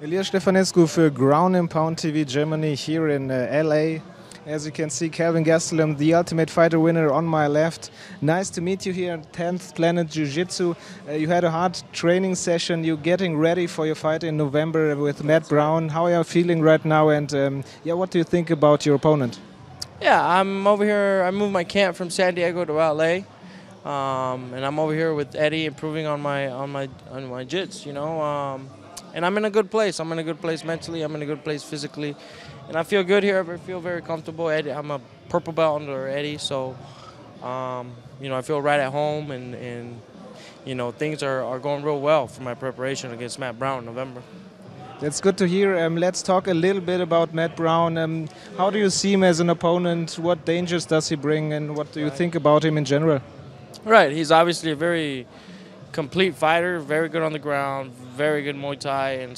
Elias Stefanescu for Groundandpound-TV Germany here in LA. As you can see, Kelvin Gastelum, the Ultimate Fighter winner, on my left. Nice to meet you here at 10th Planet Jiu-Jitsu. You had a hard training session. You're getting ready for your fight in November with Matt Brown. How are you feeling right now? And what do you think about your opponent? Yeah, I'm over here. I moved my camp from San Diego to LA, and I'm over here with Eddie, improving on my jits. And I'm in a good place. I'm in a good place mentally. I'm in a good place physically, and I feel good here. I feel very comfortable. Eddie, I'm a purple belt under Eddie, so I feel right at home, and things are going real well for my preparation against Matt Brown in November. That's good to hear. Let's talk a little bit about Matt Brown. How do you see him as an opponent? What dangers does he bring, and what do you think about him in general? Right, he's obviously a very complete fighter, very good on the ground, very good Muay Thai and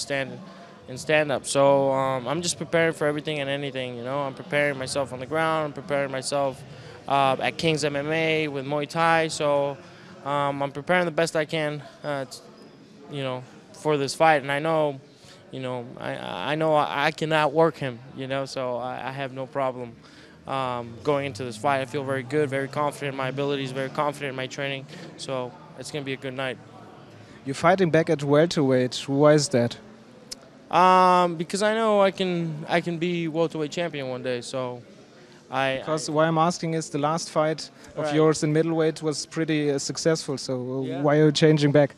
stand-up. So I'm just preparing for everything and anything. I'm preparing myself on the ground. I'm preparing myself at King's MMA with Muay Thai. So I'm preparing the best I can, for this fight. And I know. I know I can outwork him, so I have no problem going into this fight. I feel very good, very confident in my abilities, very confident in my training, so it's going to be a good night. You're fighting back at welterweight. Why is that? Because I know I can be welterweight champion one day, so Because why I'm asking is the last fight of yours in middleweight was pretty successful, so yeah. Why are you changing back?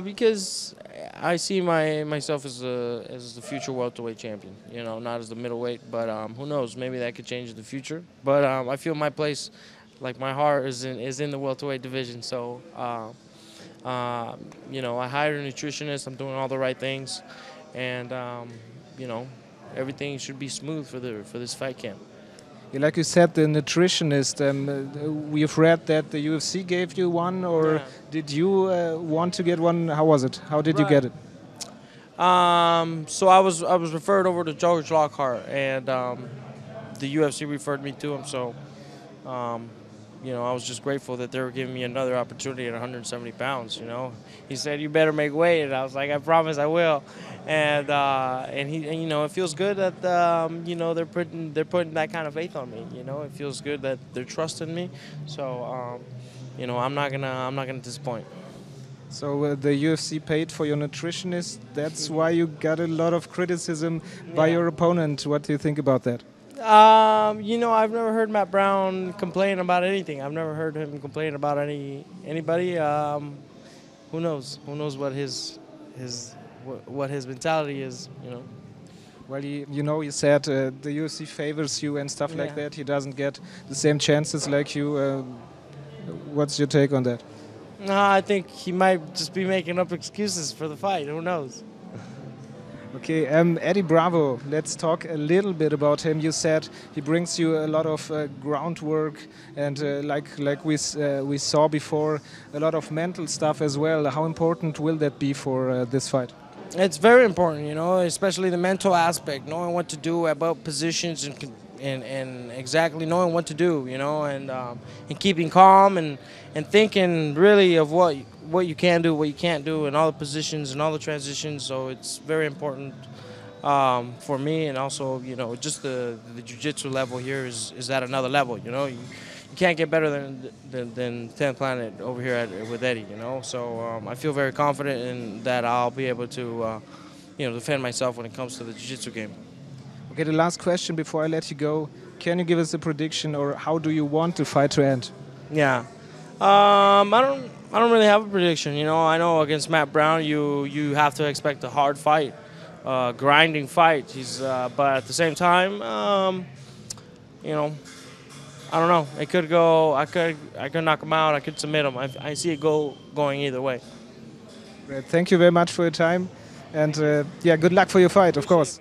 Because I see myself as the future welterweight champion. Not as the middleweight, but who knows? Maybe that could change in the future. But I feel my place, like my heart, is in the welterweight division. So I hired a nutritionist. I'm doing all the right things, and everything should be smooth for this fight camp. Yeah, like you said, the nutritionist, we've read that the UFC gave you one, or yeah. Did you want to get one? How was it? How did you get it? So I was referred over to George Lockhart, and the UFC referred me to him. So I was just grateful that they were giving me another opportunity at 170 pounds. He said, "You better make weight," and I was like, "I promise I will." And it feels good that they're putting that kind of faith on me. It feels good that they're trusting me. So I'm not gonna disappoint. So the UFC paid for your nutritionist. That's why you got a lot of criticism by your opponent. What do you think about that? I've never heard Matt Brown complain about anything. I've never heard him complain about anybody. Who knows? Who knows what his mentality is? Well, you said the UFC favors you and stuff like that. He doesn't get the same chances like you. What's your take on that? I think he might just be making up excuses for the fight. Who knows? Okay, Eddie Bravo, let's talk a little bit about him. You said he brings you a lot of groundwork and like we saw before, a lot of mental stuff as well. How important will that be for this fight? It's very important, especially the mental aspect, knowing what to do about positions and exactly knowing what to do, and keeping calm and thinking really of what you can do, what you can't do, and all the positions and all the transitions. So it's very important for me, and also just the jiu-jitsu level here is at another level. You can't get better than 10th Planet over here with Eddie. So I feel very confident in that I'll be able to defend myself when it comes to the jiu-jitsu game. Okay, the last question before I let you go. Can you give us a prediction, or how do you want the fight to end? Yeah, I don't really have a prediction. I know against Matt Brown, you have to expect a hard fight, grinding fight. But at the same time, I don't know. It could go. I could knock him out. I could submit him. I see it going either way. Great. Thank you very much for your time, and good luck for your fight, of course.